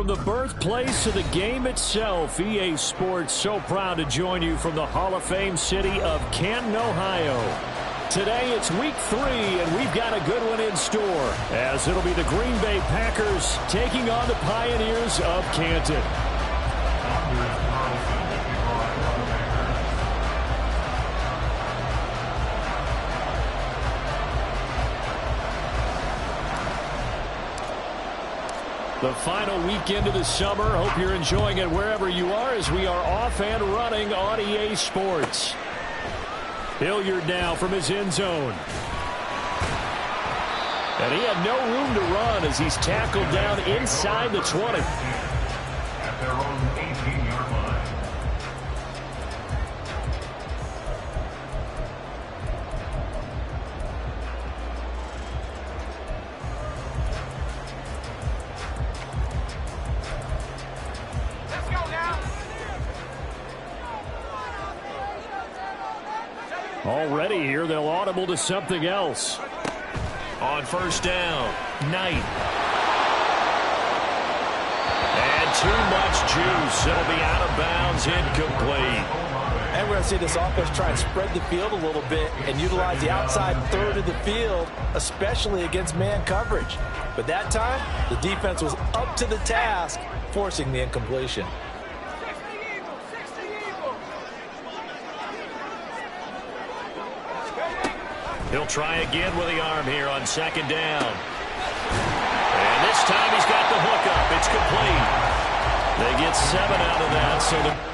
the birthplace of the game itself, EA Sports, so proud to join you from the Hall of Fame city of Canton, Ohio. Today it's week 3, and we've got a good one in store, as it'll be the Green Bay Packers taking on the Pioneers of Canton. The final weekend of the summer. Hope you're enjoying it wherever you are as we are off and running on EA Sports. Hilliard now from his end zone. And he had no room to run as he's tackled down inside the 20. At their own 18-yard line. Already here, they'll audible to something else. On first down, Knight. And too much juice. It'll be out of bounds, incomplete. And we're going to see this offense try and spread the field a little bit and utilize the outside third of the field, especially against man coverage. But that time, the defense was up to the task, forcing the incompletion. He'll try again with the arm here on second down. And this time he's got the hook up. It's complete. They get 7 out of that, so the...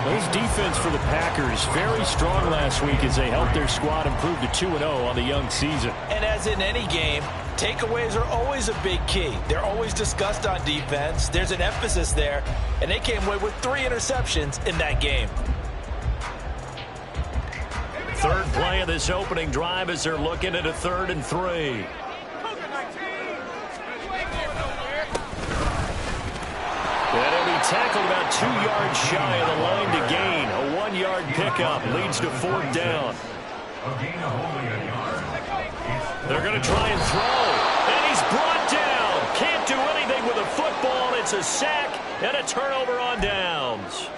Those defense for the Packers very strong last week as they helped their squad improve to 2-0 on the young season. And as in any game, takeaways are always a big key. They're always discussed on defense. There's an emphasis there, and they came away with 3 interceptions in that game. Third play of this opening drive as they're looking at a 3rd and 3. Tackled about 2 yards shy of the line to gain. A 1-yard pickup leads to 4th down. They're going to try and throw. And he's brought down. Can't do anything with a football. It's a sack and a turnover on downs.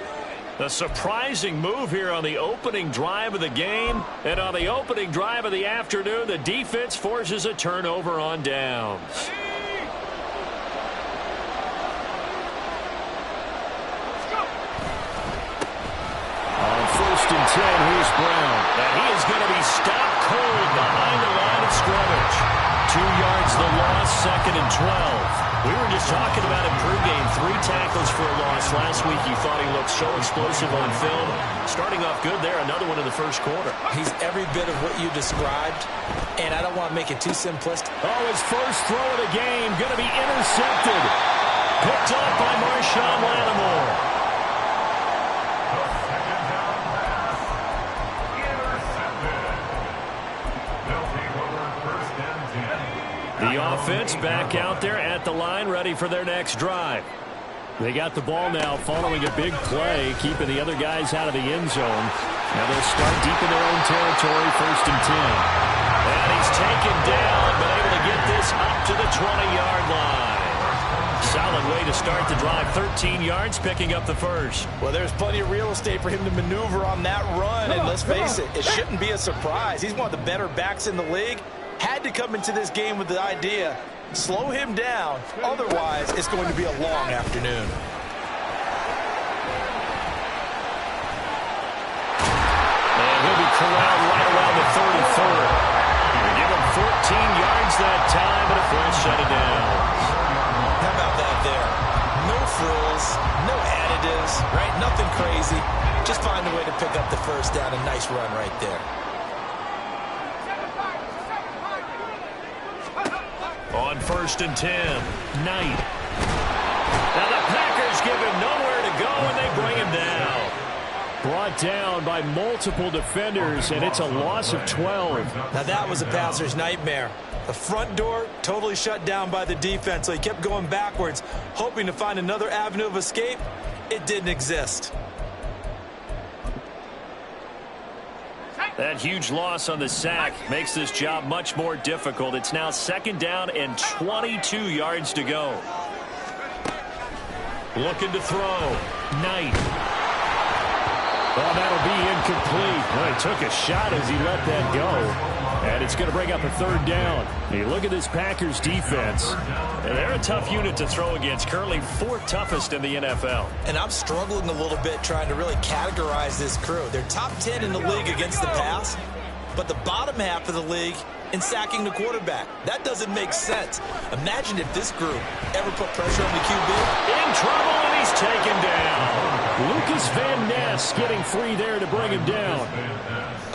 A surprising move here on the opening drive of the game. And on the opening drive of the afternoon, the defense forces a turnover on downs. First and 10, here's Brown. And he is going to be stopped cold behind the line of scrimmage. 2 yards the loss, 2nd and 12. We were just talking about him pregame. 3 tackles for a loss last week. You thought he looked so explosive on film. Starting off good there, another one in the first quarter. He's every bit of what you described, and I don't want to make it too simplistic. Oh, his first throw of the game going to be intercepted. Picked up by Marshawn Lattimore. The offense back out there at the line, ready for their next drive. They got the ball now following a big play, keeping the other guys out of the end zone. Now they'll start deep in their own territory, 1st and 10. And he's taken down, but able to get this up to the 20-yard line. Solid way to start the drive, 13 yards, picking up the first. Well, there's plenty of real estate for him to maneuver on that run, and let's face it, it shouldn't be a surprise. He's one of the better backs in the league. Had to come into this game with the idea, slow him down, otherwise it's going to be a long afternoon. And he'll be corralled right around the 34. They give him 14 yards that time, but a full set of downs. How about that there? nothing crazy. Just find a way to pick up the first down. A nice run right there. On 1st and 10, Knight. Now the Packers give him nowhere to go, and they bring him down. Brought down by multiple defenders, and it's a loss of 12. Now that was a passer's nightmare. The front door totally shut down by the defense, so he kept going backwards, hoping to find another avenue of escape. It didn't exist. That huge loss on the sack makes this job much more difficult. It's now 2nd down and 22 yards to go. Looking to throw. Knight. Oh, that'll be incomplete. Well, he took a shot as he let that go. And it's going to bring up a 3rd down. You look at this Packers defense. And they're a tough unit to throw against. Currently 4th toughest in the NFL. And I'm struggling a little bit trying to really categorize this crew. They're top 10 in the league against the pass, but the bottom half of the league in sacking the quarterback. That doesn't make sense. Imagine if this group ever put pressure on the QB. In trouble, and he's taken down. Lucas Van Ness getting free there to bring him down.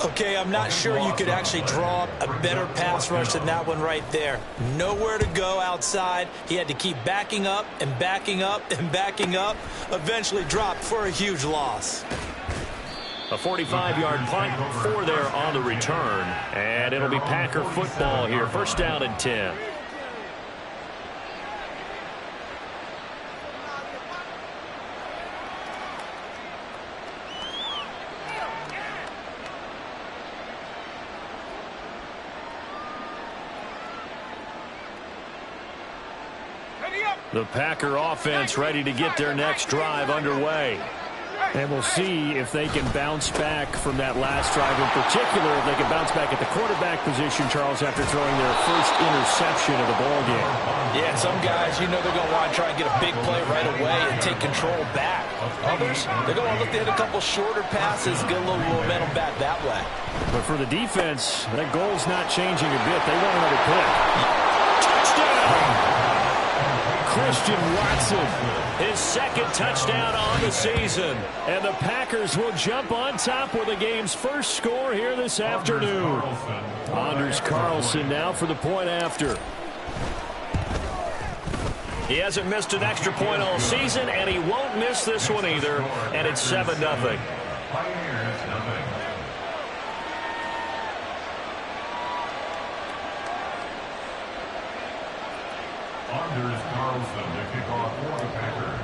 Okay, I'm not sure you could actually draw up a better pass rush than that one right there. Nowhere to go outside. He had to keep backing up and backing up and backing up. Eventually dropped for a huge loss. A 45-yard punt, 4 there on the return. And it'll be Packer football here. 1st down and 10. The Packer offense ready to get their next drive underway. And we'll see if they can bounce back from that last drive. In particular, if they can bounce back at the quarterback position, Charles, after throwing their first interception of the ballgame. Yeah, some guys, you know they're going to want to try and get a big play right away and take control back. Others, they're going to look to hit a couple shorter passes, get a little momentum back that way. But for the defense, that goal's not changing a bit. They want another pick. Touchdown! Christian Watson, his 2nd touchdown on the season. And the Packers will jump on top with the game's first score here this afternoon. Anders Carlson now for the point after. He hasn't missed an extra point all season, and he won't miss this one either. And it's 7-0. Pioneers, nothing. Anders Carlson to kick off for the Packers.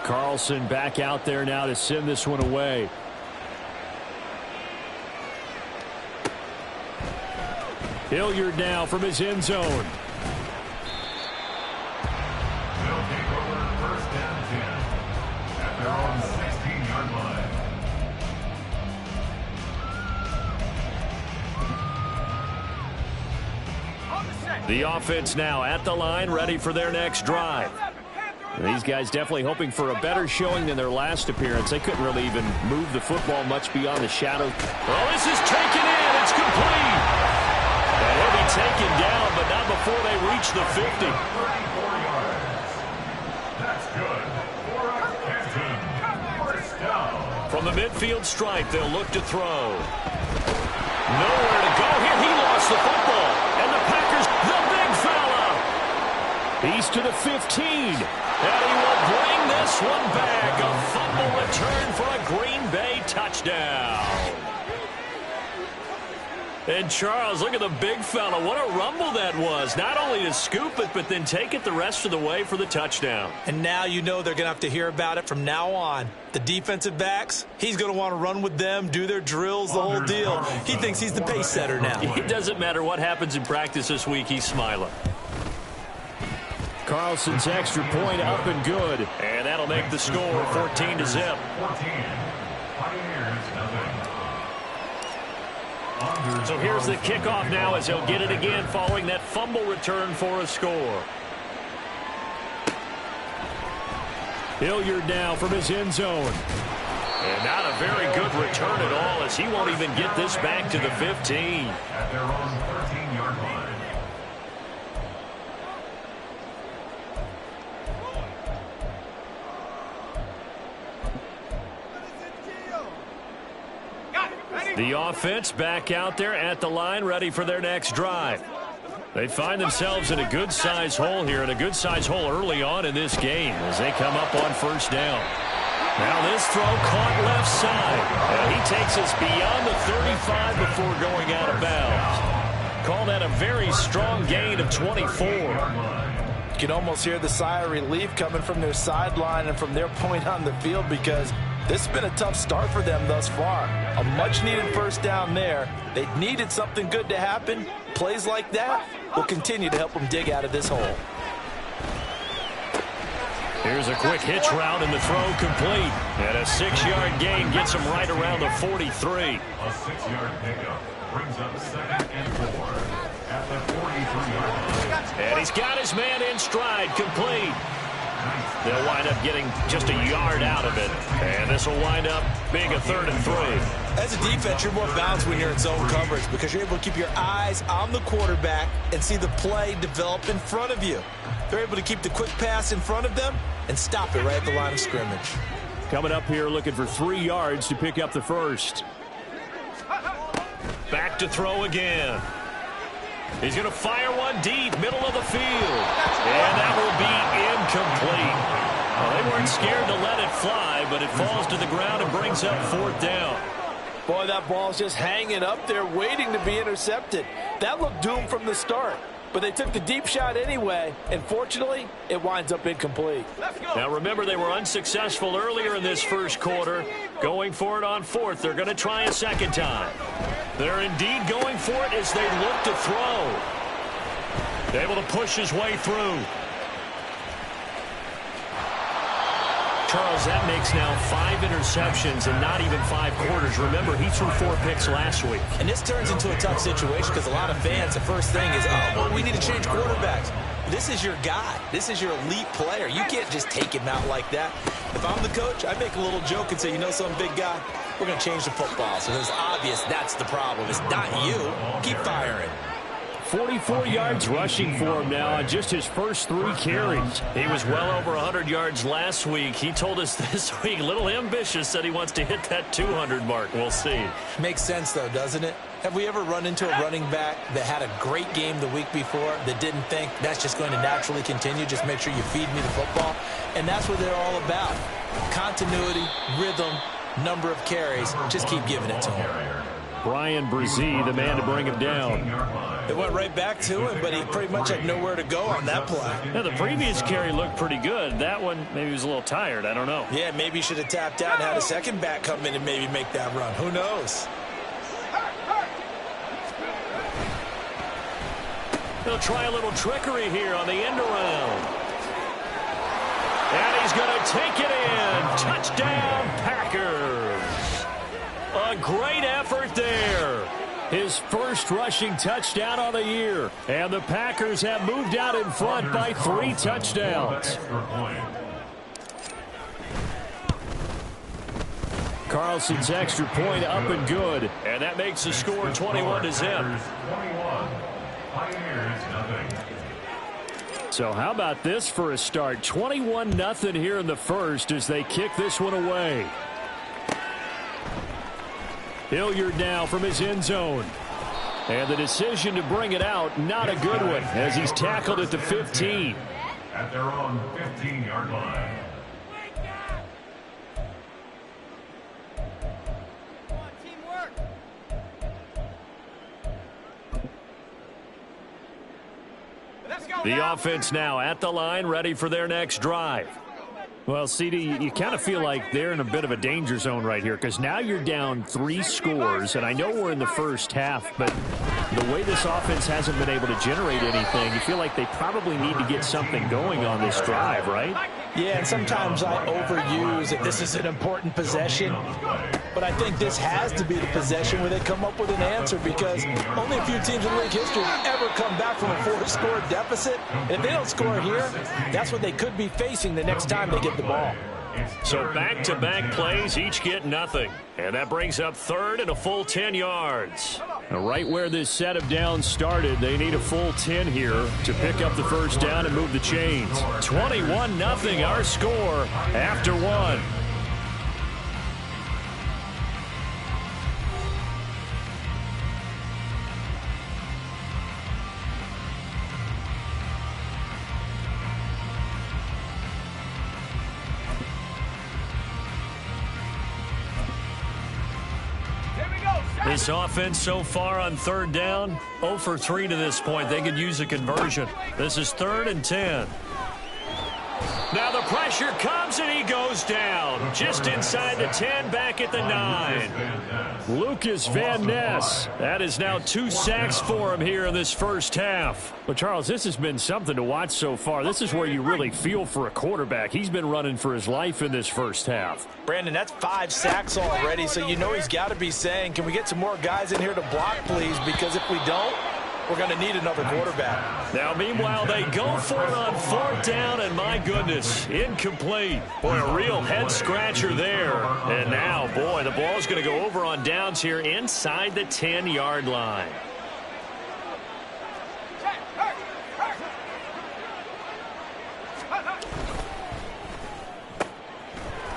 Carlson back out there now to send this one away. Hilliard now from his end zone. They'll take over 1st and 10 at their own 16-yard line. The offense now at the line, ready for their next drive. These guys definitely hoping for a better showing than their last appearance. They couldn't really even move the football much beyond the shadow. Oh, this is taken in. It's complete. And he'll be taken down, but not before they reach the 50. 34 yards. That's good. For Canton. 1st down. From the midfield stripe, they'll look to throw. Nowhere to go here. He lost the football. And the Packers, the big fella. He's to the 15. And he will bring this one back. A fumble return for a Green Bay touchdown. And Charles, look at the big fella. What a rumble that was. Not only to scoop it, but then take it the rest of the way for the touchdown. And now you know they're going to have to hear about it from now on. The defensive backs, he's going to want to run with them, do their drills, the whole deal. He thinks he's the pace setter now. It doesn't matter what happens in practice this week, he's smiling. Carlson's extra point up and good. And that'll make the score 14-0. 14. Pioneers, nothing. So here's the kickoff now as he'll get it again following that fumble return for a score. Hilliard now from his end zone. And not a very good return at all as he won't even get this back to the 15. At their own 13-yard line. The offense back out there at the line, ready for their next drive. They find themselves in a good-sized hole here, and a good-sized hole early on in this game as they come up on first down. Now this throw caught left side. And he takes us beyond the 35 before going out of bounds. Call that a very strong gain of 24. You can almost hear the sigh of relief coming from their sideline and from their point on the field, because this has been a tough start for them thus far. A much-needed first down there. They needed something good to happen. Plays like that will continue to help them dig out of this hole. Here's a quick hitch route, and the throw complete. And a 6-yard gain gets him right around the 43. A 6-yard pickup brings up 2nd and 4 at the 43-yard line. And he's got his man in stride, complete. They'll wind up getting just a yard out of it. And this will wind up being a 3rd and 3. As a defense, you're more balanced when you're in zone coverage because you're able to keep your eyes on the quarterback and see the play develop in front of you. They're able to keep the quick pass in front of them and stop it right at the line of scrimmage. Coming up here looking for 3 yards to pick up the first. Back to throw again. He's going to fire one deep, middle of the field. And that will be incomplete. Well, they weren't scared to let it fly, but it falls to the ground and brings up 4th down. Boy, that ball's just hanging up there waiting to be intercepted. That looked doomed from the start. But they took the deep shot anyway, and fortunately, it winds up incomplete. Now remember, they were unsuccessful earlier in this first quarter. Going for it on 4th. They're going to try a second time. They're indeed going for it as they look to throw. Able to push his way through. Charles, that makes now 5 interceptions in not even 5 quarters. Remember, he threw 4 picks last week. And this turns into a tough situation because a lot of fans, the first thing is, oh, well, we need to change quarterbacks. This is your guy. This is your elite player. You can't just take him out like that. If I'm the coach, I make a little joke and say, you know something, big guy? We're going to change the football. So it's obvious that's the problem. It's not you. Keep firing. 44 yards rushing for him now on just his first 3 carries. He was well over 100 yards last week. He told us this week, a little ambitious, said he wants to hit that 200 mark. We'll see. Makes sense, though, doesn't it? Have we ever run into a running back that had a great game the week before that didn't think that's just going to naturally continue? Just make sure you feed me the football. And that's what they're all about. Continuity, rhythm, number of carries. Just keep giving it to him. Bryan Bresee, the man to bring him down. It went right back to him, but he pretty much had nowhere to go on that play. Yeah, the previous carry looked pretty good. That one, maybe he was a little tired. I don't know. Yeah, maybe he should have tapped out and had a second back come in and maybe make that run. Who knows? They'll try a little trickery here on the end around. And he's going to take it in. Touchdown, Packers. A great effort there. His first rushing touchdown on the year. And the Packers have moved out in front by 3 touchdowns. Carlson's extra point up and good. And that makes the score 21-0. So how about this for a start? 21-0 here in the first as they kick this one away. Hilliard now from his end zone. And the decision to bring it out, not a good one, as he's tackled at the 15. At their own 15-yard line. The offense now at the line, ready for their next drive. Well, CD, you kind of feel like they're in a bit of a danger zone right here because now you're down 3 scores, and I know we're in the first half, but the way this offense hasn't been able to generate anything, you feel like they probably need to get something going on this drive, right? Yeah, and sometimes I overuse that this is an important possession, but I think this has to be the possession where they come up with an answer because only a few teams in league history have ever come back from a 4-score deficit. And if they don't score here, that's what they could be facing the next time they get the ball. So back-to-back plays, each get nothing. And that brings up 3rd and a full 10 yards. Now, right where this set of downs started, they need a full 10 here to pick up the first down and move the chains. 21-0 our score after 1. This offense so far on third down, 0 for 3 to this point. They could use a conversion. This is 3rd and 10. Now the pressure comes, and he goes down. Just inside the 10, back at the 9. Lucas Van Ness. That is now 2 sacks for him here in this first half. But, Charles, this has been something to watch so far. This is where you really feel for a quarterback. He's been running for his life in this first half. Brandon, that's 5 sacks already, so you know he's got to be saying, can we get some more guys in here to block, please? Because if we don't, we're going to need another quarterback. Now, meanwhile, they go for it on 4th down, and my goodness, incomplete. Boy, a real head-scratcher there. And now, boy, the ball's going to go over on downs here inside the 10-yard line.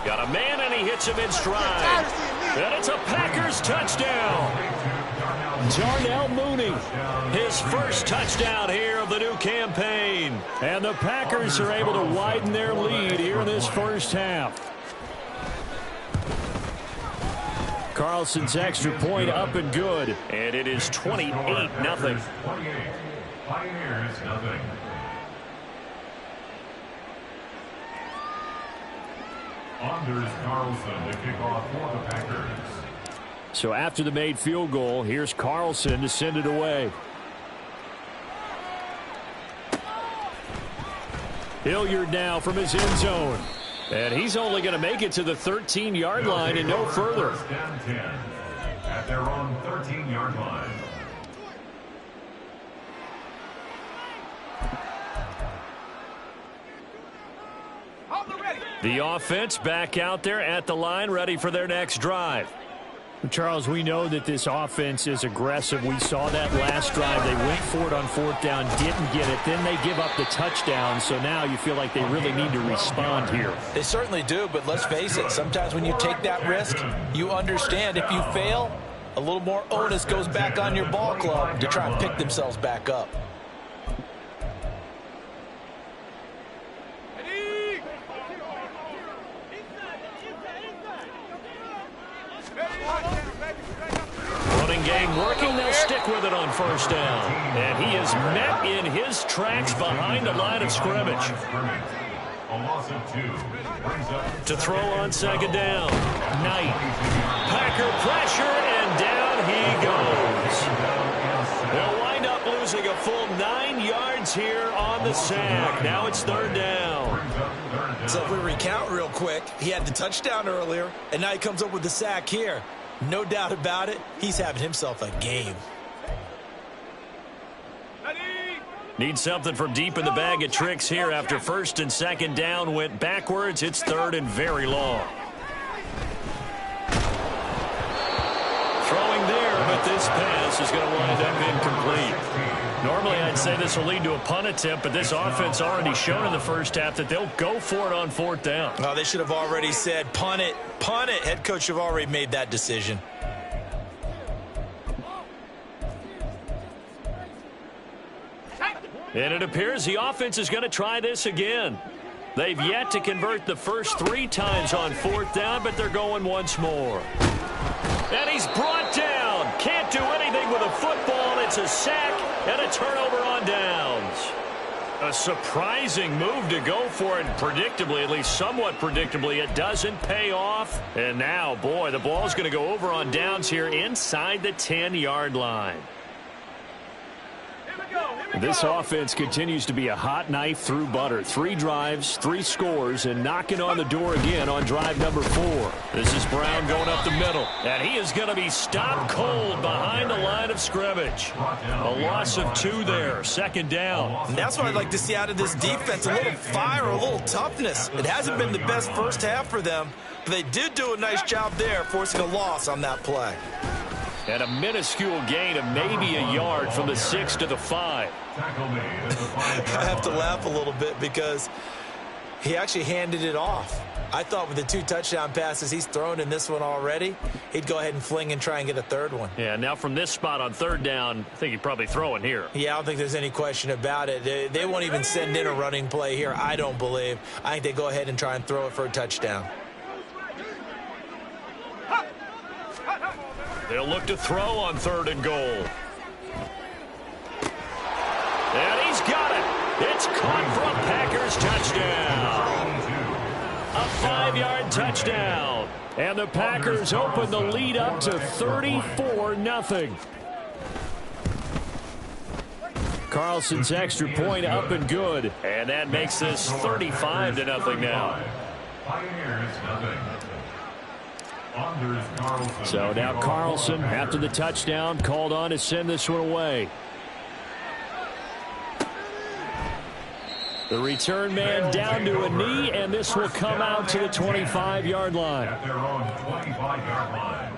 Got a man, and he hits him in stride. And it's a Packers touchdown. Darnell Mooney, his first touchdown here of the new campaign. And the Packers are able to widen their lead here in this first half. Carlson's extra point up and good. And it is 28-0. 28. Pioneers, nothing. Anders Carlson to kick off for the Packers. So after the made field goal, here's Carlson to send it away. Hilliard now from his end zone. And he's only going to make it to the 13-yard line and no further. First and 10 at their own 13-yard line. The offense back out there at the line, ready for their next drive. Charles, we know that this offense is aggressive. We saw that last drive. They went for it on 4th down, didn't get it. Then they give up the touchdown, so now you feel like they really need to respond here. They certainly do, but let's face it, sometimes when you take that risk, you understand if you fail, a little more onus goes back on your ball club to try and pick themselves back up. Running game working. They'll stick with it on 1st down. And he is met in his tracks behind the line of scrimmage. A loss of 2 brings up To throw on 2nd down. Knight. Packer pressure, and down he goes. They'll wind up losing a full 9 yards here on the sack. Now it's 3rd down. So if we recount real quick, he had the touchdown earlier, and now he comes up with the sack here. No doubt about it, he's having himself a game. Need something from deep in the bag of tricks here after 1st and 2nd down went backwards. It's 3rd and very long. Throwing there, but this pass is going to wind up incomplete. Normally, I'd say this will lead to a punt attempt, but this offense already shown in the first half that they'll go for it on 4th down. Oh, they should have already said, punt it, punt it. Head coach have already made that decision. And it appears the offense is going to try this again. They've yet to convert the first 3 times on 4th down, but they're going once more. And he's brought down. Can't do anything with a football. It's a sack and a turnover on downs. A surprising move to go for it. Predictably, at least somewhat predictably, it doesn't pay off. And now, boy, the ball's going to go over on downs here inside the 10-yard line. This offense continues to be a hot knife through butter. 3 drives, 3 scores, and knocking on the door again on drive number 4. This is Brown going up the middle, and he is going to be stopped cold behind the line of scrimmage. A loss of 2 there, 2nd down. And that's what I'd like to see out of this defense, a little fire, a little toughness. It hasn't been the best first half for them, but they did do a nice job there, forcing a loss on that play. And a minuscule gain of maybe a yard from the 6 to the 5. I have to laugh a little bit because he actually handed it off. I thought with the 2 touchdown passes he's thrown in this one already, he'd go ahead and fling and try and get a 3rd one. Yeah, now from this spot on 3rd down, I think he'd probably throw it here. Yeah, I don't think there's any question about it. They won't even send in a running play here, I don't believe. I think they go ahead and try and throw it for a touchdown. They'll look to throw on 3rd and goal. And he's got it. It's caught for a Packers touchdown. A 5-yard touchdown. And the Packers open the lead up to 34-0. Carlson's extra point up and good. And that makes this 35-0 now. So now Carlson, after the touchdown, called on to send this one away. The return man down to a knee, and this will come out to the 25-yard line. At their own 25-yard line.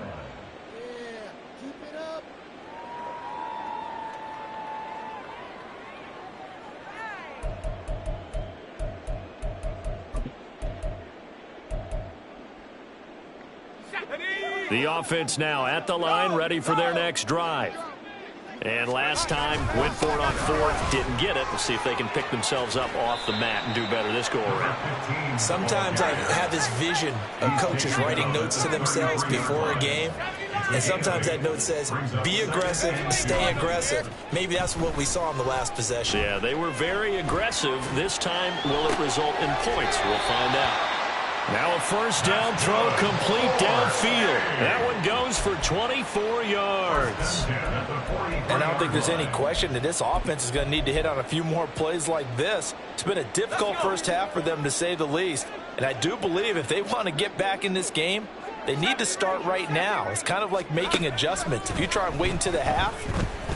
The offense now at the line, ready for their next drive. And last time, went for it on 4th, didn't get it. We'll see if they can pick themselves up off the mat and do better this go-around. Sometimes I have this vision of coaches writing notes to themselves before a game, and sometimes that note says, be aggressive, stay aggressive. Maybe that's what we saw in the last possession. Yeah, they were very aggressive. This time, will it result in points? We'll find out. Now a 1st down throw complete downfield. That one goes for 24 yards. And I don't think there's any question that this offense is going to need to hit on a few more plays like this. It's been a difficult first half for them, to say the least. And I do believe if they want to get back in this game, they need to start right now. It's kind of like making adjustments. If you try and wait until the half,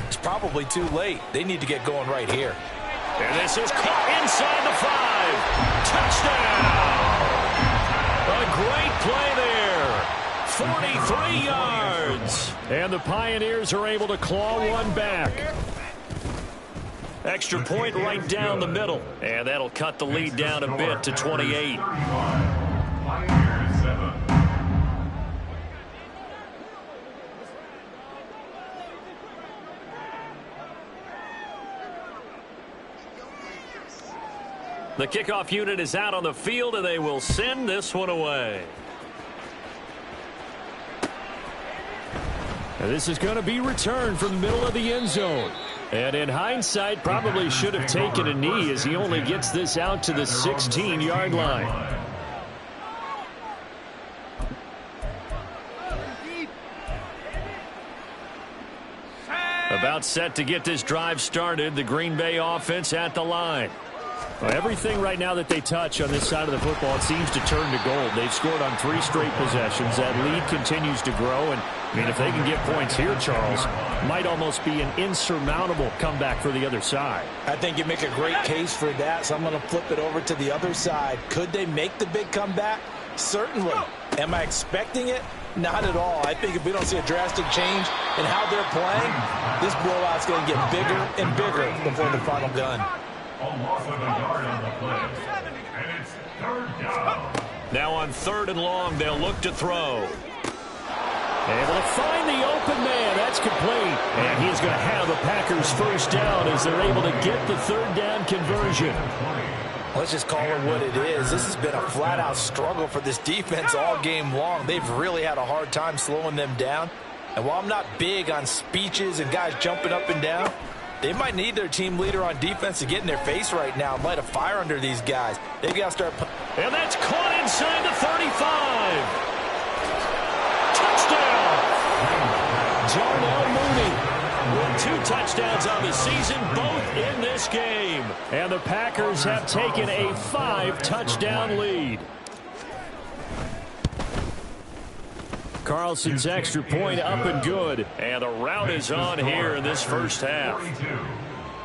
it's probably too late. They need to get going right here. And this is caught inside the 5. Touchdown! A great play there. 43 yards. And the Pioneers are able to claw one back. Extra point right down the middle. And that'll cut the lead down a bit to 28. The kickoff unit is out on the field, and they will send this one away. And this is going to be returned from the middle of the end zone. And in hindsight, probably should have taken a knee, as he only gets this out to the 16-yard line. About set to get this drive started, the Green Bay offense at the line. Well, everything right now that they touch on this side of the football, it seems to turn to gold. They've scored on 3 straight possessions. That lead continues to grow. And, I mean, if they can get points here, Charles, might almost be an insurmountable comeback for the other side. I think you make a great case for that, so I'm going to flip it over to the other side. Could they make the big comeback? Certainly. Am I expecting it? Not at all. I think if we don't see a drastic change in how they're playing, this blowout's going to get bigger and bigger before the final gun. A loss of a yard on the play. And it's 3rd down. Now on 3rd and long, they'll look to throw. Able to find the open man. That's complete. And he's going to have the Packers 1st down as they're able to get the 3rd down conversion. Let's just call it what it is. This has been a flat-out struggle for this defense all game long. They've really had a hard time slowing them down. And while I'm not big on speeches and guys jumping up and down, they might need their team leader on defense to get in their face right now and light a fire under these guys. They've got to start. And that's caught inside the 35. Touchdown! Darnell Mooney with 2 touchdowns on the season, both in this game. And the Packers have taken a 5-touchdown lead. Carlson's extra point up and good. And the rout is on here in this first half.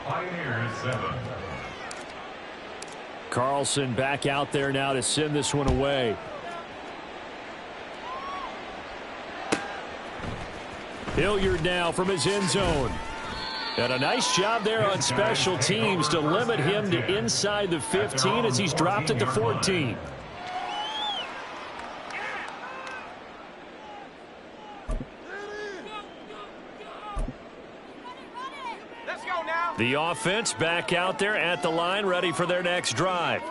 Pioneers 7. Carlson back out there now to send this one away. Hilliard now from his end zone. And a nice job there on special teams to limit him to inside the 15 as he's dropped it to 14. The offense back out there at the line, ready for their next drive.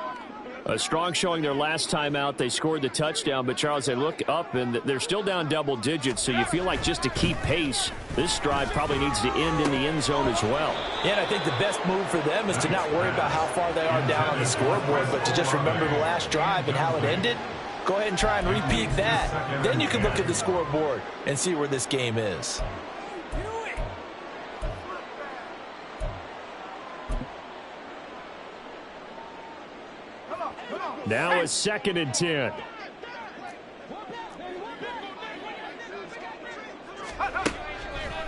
A strong showing their last time out. They scored the touchdown, but, Charles, they look up, and they're still down double digits, so you feel like just to keep pace, this drive probably needs to end in the end zone as well. Yeah, and I think the best move for them is to not worry about how far they are down on the scoreboard, but to just remember the last drive and how it ended. Go ahead and try and repeat that. Then you can look at the scoreboard and see where this game is. Now a 2nd and 10.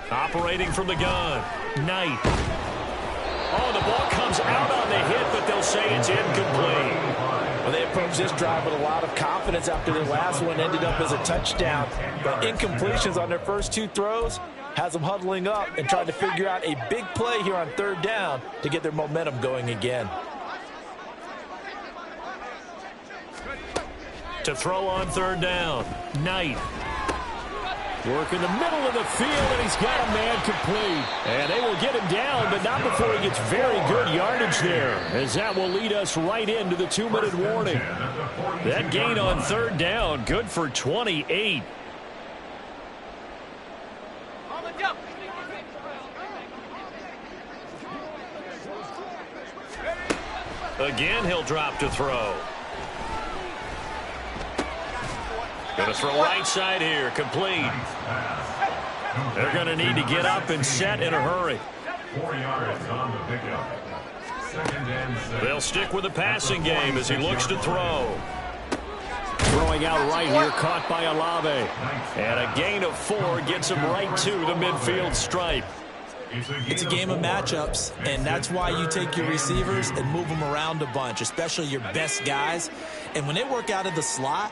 Operating from the gun. Knight. Oh, the ball comes out on the hit, but they'll say it's incomplete. Well, they approached this drive with a lot of confidence after their last one ended up as a touchdown. But incompletions on their first 2 throws has them huddling up and trying to figure out a big play here on 3rd down to get their momentum going again. To throw on 3rd down. Knight. Work in the middle of the field, and he's got a man complete. And they will get him down, but not before he gets very good yardage there, as that will lead us right into the 2-minute warning. That gain on 3rd down, good for 28. Again, he'll drop to throw. Going to throw right side here, complete. They're going to need to get up and set in a hurry. 4 yards on the pickup. 2nd and 7. They'll stick with the passing game as he looks to throw. Throwing out right here, caught by Olave. And a gain of 4 gets him right to the midfield stripe. It's a game of matchups, and that's why you take your receivers and move them around a bunch, especially your best guys. And when they work out of the slot,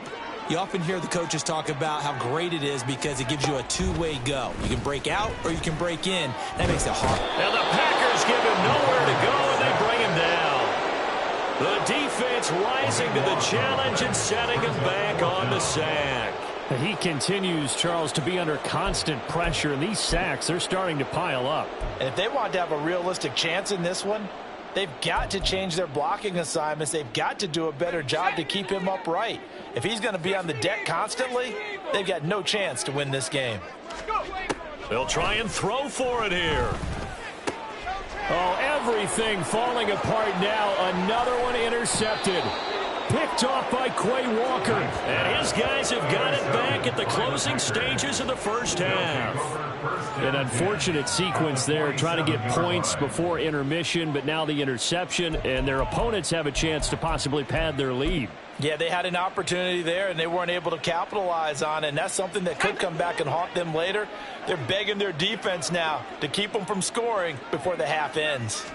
you often hear the coaches talk about how great it is because it gives you a 2-way go. You can break out or you can break in. That makes it hard. And the Packers give him nowhere to go, and they bring him down. The defense rising to the challenge and setting him back on the sack. He continues, Charles, to be under constant pressure, and these sacks, they're starting to pile up. And if they want to have a realistic chance in this one, they've got to change their blocking assignments. They've got to do a better job to keep him upright. If he's going to be on the deck constantly, they've got no chance to win this game. They'll try and throw for it here. Oh, everything falling apart now. Another one intercepted. Picked off by Quay Walker. And his guys have got it back at the closing stages of the first half. An unfortunate sequence there, trying to get points before intermission, but now the interception, and their opponents have a chance to possibly pad their lead. Yeah, they had an opportunity there, and they weren't able to capitalize on it, and that's something that could come back and haunt them later. They're begging their defense now to keep them from scoring before the half ends.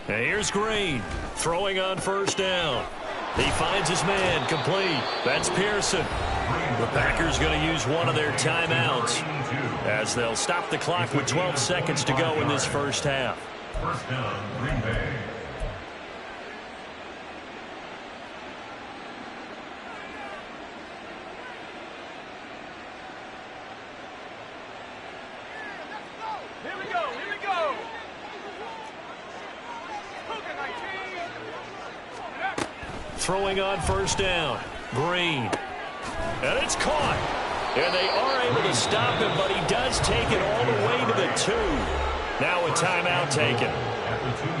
And here's Green, throwing on 1st down. He finds his man, complete. That's Pearson. The Packers going to use one of their timeouts as they'll stop the clock with 12 seconds to go in this first half. 1st down, Green Bay. Throwing on 1st down. Green. And it's caught. And they are able to stop him, but he does take it all the way to the 2. Now a timeout taken.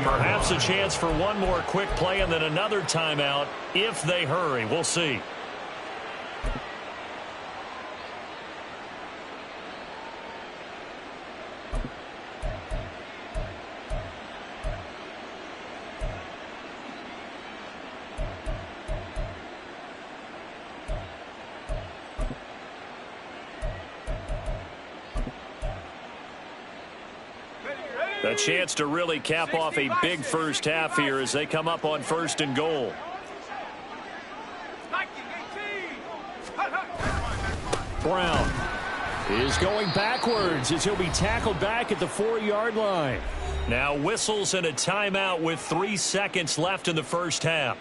Perhaps a chance for one more quick play and then another timeout if they hurry. We'll see. A chance to really cap off a big first half here as they come up on 1st and goal. Brown is going backwards as he'll be tackled back at the 4-yard line. Now whistles and a timeout with 3 seconds left in the first half.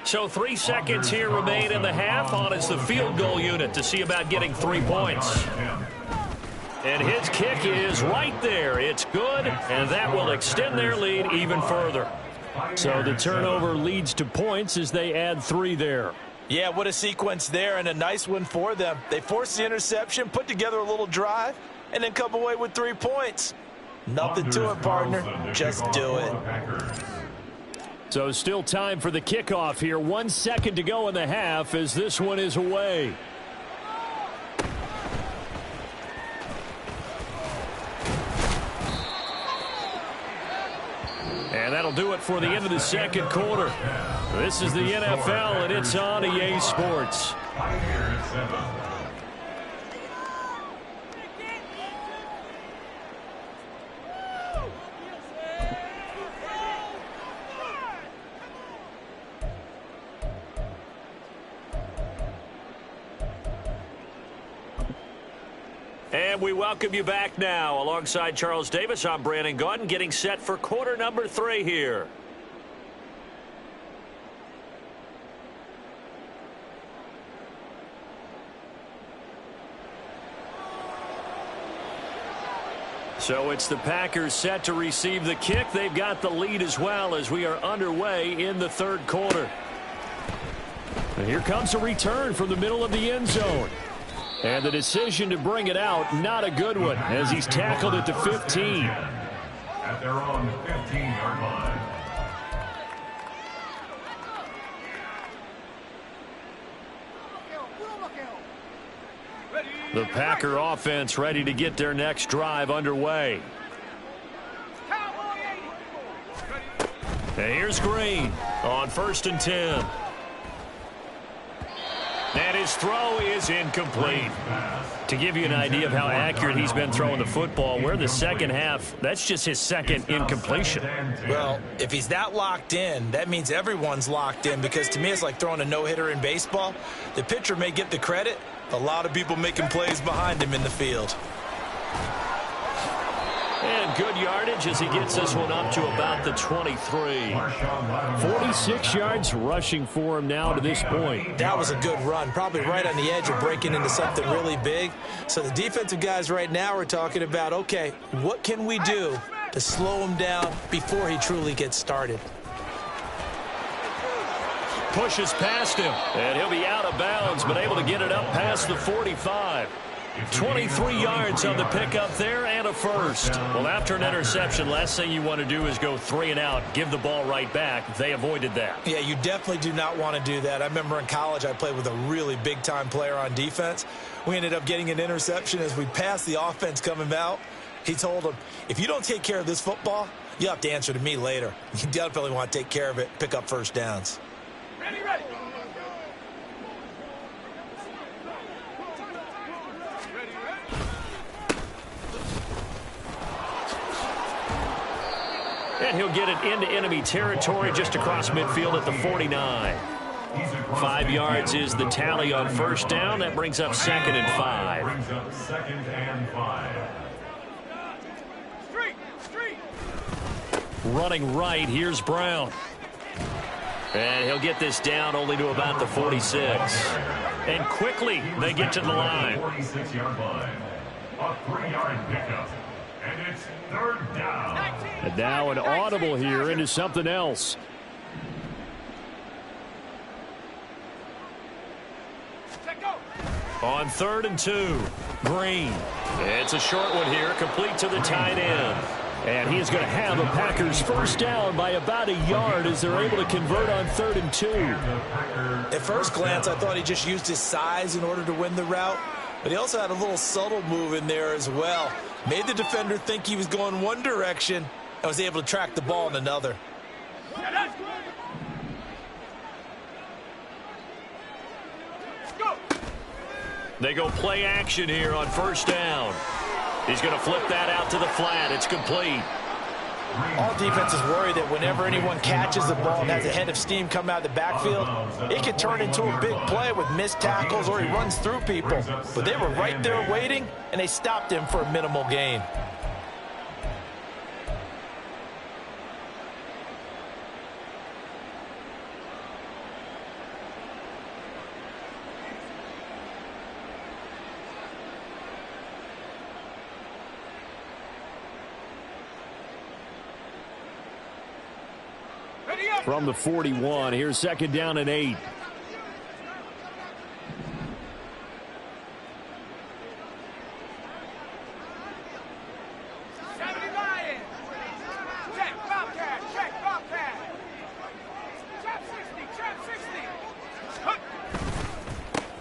So 3 seconds here remain in the half. On is the field goal unit to see about getting 3 points. And his kick is right there. It's good, and that will extend their lead even further. So the turnover leads to points as they add 3 there. Yeah, what a sequence there, and a nice one for them. They forced the interception, put together a little drive, and then come away with 3 points. Nothing to it, partner. Just do it. So still time for the kickoff here. 1 second to go in the half as this one is away. And that'll do it for the end of the second quarter. This is the NFL, and it's on EA Sports. And we welcome you back now. Alongside Charles Davis, I'm Brandon Gaudin, getting set for quarter number 3 here. So it's the Packers set to receive the kick. They've got the lead as well as we are underway in the third quarter. And here comes a return from the middle of the end zone. And the decision to bring it out, not a good one, as he's tackled at the 15. At their own 15-yard line. The Packer offense ready to get their next drive underway. And here's Green on 1st and 10. And his throw is incomplete. To give you an idea of how accurate he's been throwing the football, we're in the second half. That's just his second incompletion. Well, if he's that locked in, that means everyone's locked in, because to me it's like throwing a no-hitter in baseball. The pitcher may get the credit. A lot of people making plays behind him in the field. And good yardage as he gets this one up to about the 23. 46 yards rushing for him now to this point. That was a good run, probably right on the edge of breaking into something really big. So the defensive guys right now are talking about, okay, what can we do to slow him down before he truly gets started? Pushes past him, and he'll be out of bounds, but able to get it up past the 45. 23 yards on the pickup there and a first. Well, after an interception, last thing you want to do is go 3 and out, give the ball right back. They avoided that. Yeah, you definitely do not want to do that. I remember in college I played with a really big-time player on defense. We ended up getting an interception as we passed the offense coming out. He told him, if you don't take care of this football, you have to answer to me later. You definitely want to take care of it, pick up first downs. Ready. And he'll get it into enemy territory just across midfield at the 49. 5 yards is the tally on first down. That brings up 2nd and 5. Brings up 2nd and 5. Running right, here's Brown. And he'll get this down only to about the 46. And quickly, they get to the line. 46-yard line. A 3-yard pickup. And it's 3rd down. And now an audible here into something else. On 3rd and 2, Green. It's a short one here, complete to the tight end. And he is going to have a Packers first down by about a yard as they're able to convert on 3rd and 2. At first glance, I thought he just used his size in order to win the route, but he also had a little subtle move in there as well. Made the defender think he was going one direction and was able to track the ball in another. They go play action here on first down. He's going to flip that out to the flat. It's complete. All defenses worry that whenever anyone catches the ball and has a head of steam come out of the backfield, it can turn into a big play with missed tackles or he runs through people. But they were right there waiting, and they stopped him for a minimal gain. from the 41. Here's 2nd down and 8.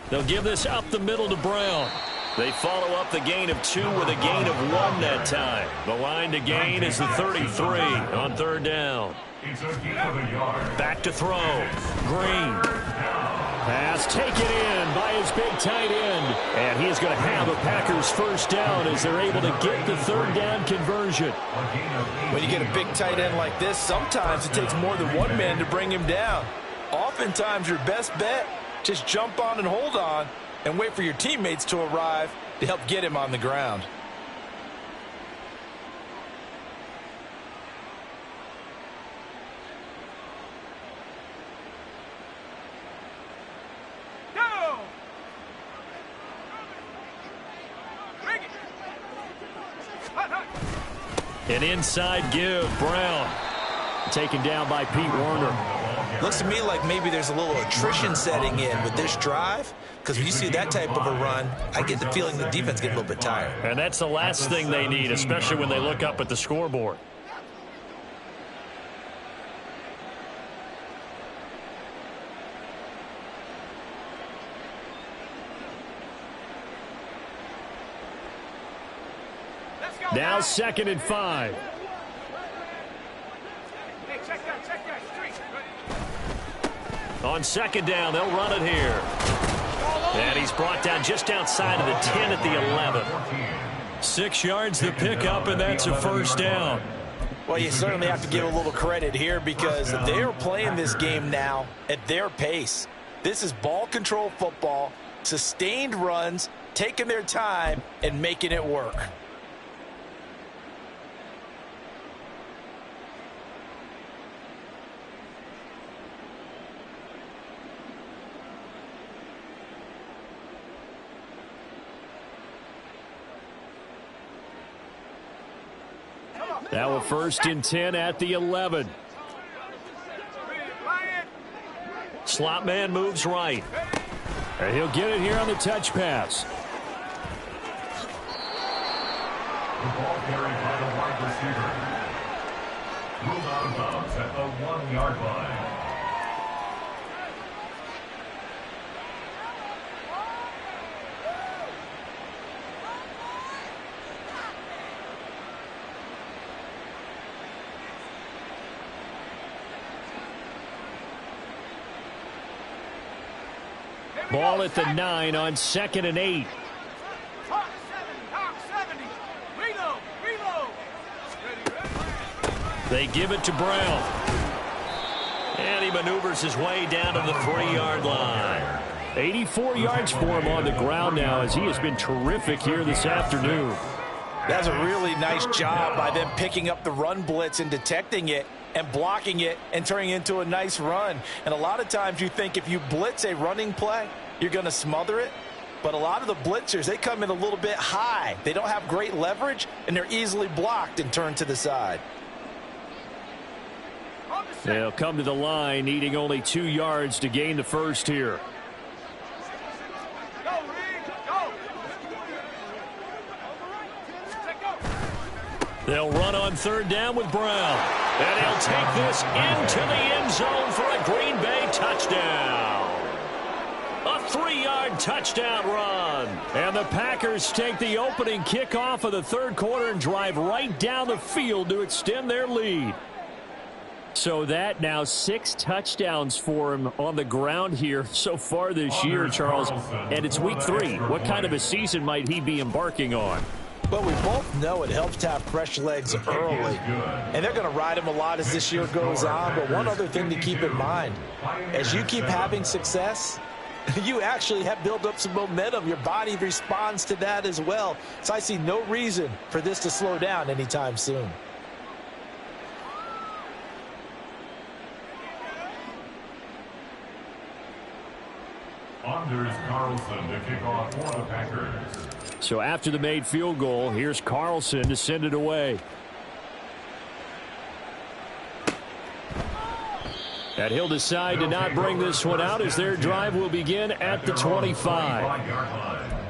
They'll give this up the middle to Brown. They follow up the gain of 2 with a gain of 1 that time. The line to gain is the 33 on 3rd down. Back to throw. Green. Pass taken in by his big tight end. And he is going to have a Packers 1st down as they're able to get the 3rd down conversion. When you get a big tight end like this, sometimes it takes more than one man to bring him down. Oftentimes your best bet, just jump on and hold on and wait for your teammates to arrive to help get him on the ground. An inside give. Brown taken down by Pete Werner. Looks to me like maybe there's a little attrition setting in with this drive, because when you see that type of a run, I get the feeling the defense gets a little bit tired. And that's the last thing they need, especially when they look up at the scoreboard. Now 2nd and 5. On 2nd down, they'll run it here. And he's brought down just outside of the 10 at the 11. 6 yards the pickup, and that's a 1st down. Well, you certainly have to give a little credit here because they are playing this game now at their pace. This is ball control football, sustained runs, taking their time, and making it work. Now a 1st and 10 at the 11. Slot man moves right. And he'll get it here on the touch pass. The ball carried by the wide receiver. Ruled out of bounds at the 1-yard line. Ball at the 9 on 2nd and 8. They give it to Brown. And he maneuvers his way down to the 3-yard line. 84 yards for him on the ground now as he has been terrific here this afternoon. That's a really nice job by them picking up the run blitz and detecting it and blocking it and turning it into a nice run. And a lot of times you think if you blitz a running play, you're going to smother it. But a lot of the blitzers, they come in a little bit high. They don't have great leverage, and they're easily blocked and turned to the side. They'll come to the line, needing only 2 yards to gain the 1st here. They'll run on 3rd down with Brown. And he'll take this into the end zone for a Green Bay touchdown. A 3-yard touchdown run. And the Packers take the opening kickoff of the 3rd quarter and drive right down the field to extend their lead. So that now 6 touchdowns for him on the ground here so far this year, Charles. And it's week 3. What kind of a season might he be embarking on? But we both know it helps to have fresh legs early. And they're going to ride him a lot as this year goes on. But one other thing to keep in mind, as you keep having success, you actually have built up some momentum. Your body responds to that as well. So I see no reason for this to slow down anytime soon. Anders Carlson to kick off for the Packers. So after the made field goal, here's Carlson to send it away. And he'll decide to not bring this one out as their drive will begin at the 25.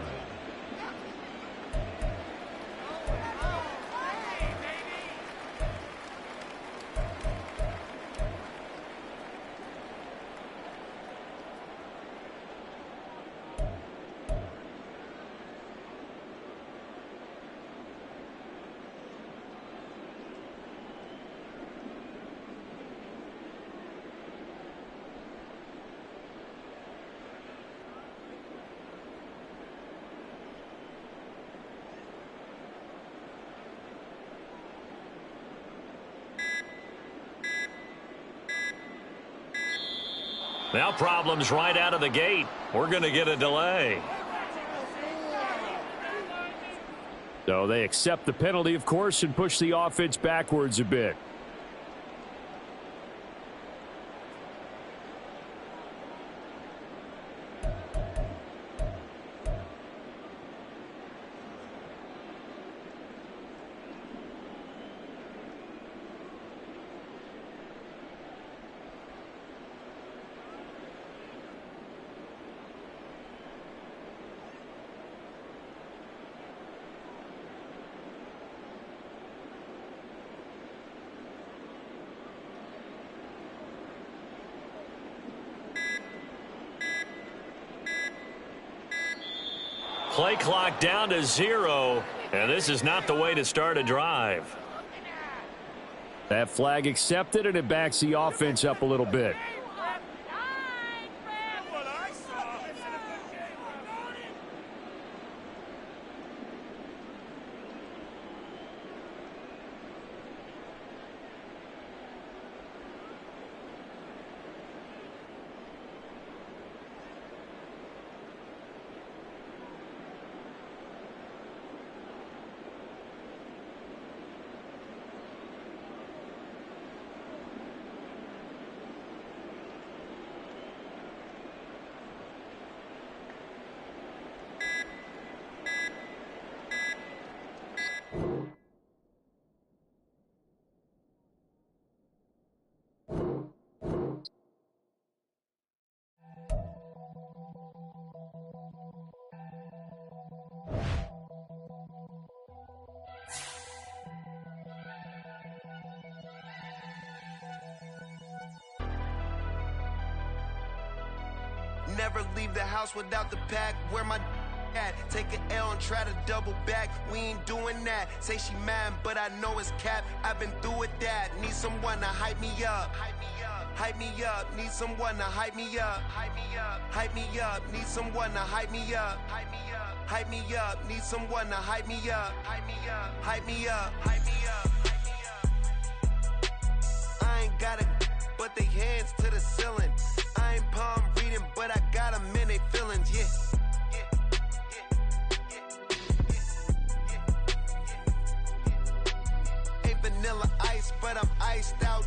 Now problems right out of the gate. We're going to get a delay. So they accept the penalty, of course, and push the offense backwards a bit. Play clock down to 0, and this is not the way to start a drive. That flag accepted, and it backs the offense up a little bit. Never leave the house without the pack. Where my at? Take an L and try to double back. We ain't doing that. Say she mad, but I know it's cap. I've been through with that. Need someone to hype me up. Hype me up. Hype me up. Need someone to hype me up. Hype me up. Hype me up. Need someone to hype me up. Hype me up. Hype me up. Need someone to hype me up. Hype me up. Hype me up. Hype me up. Hype me up. I ain't got it, but they hands to the ceiling. I ain't palm reading, but I got them in they feelings, yeah. Ain't vanilla ice, but I'm iced out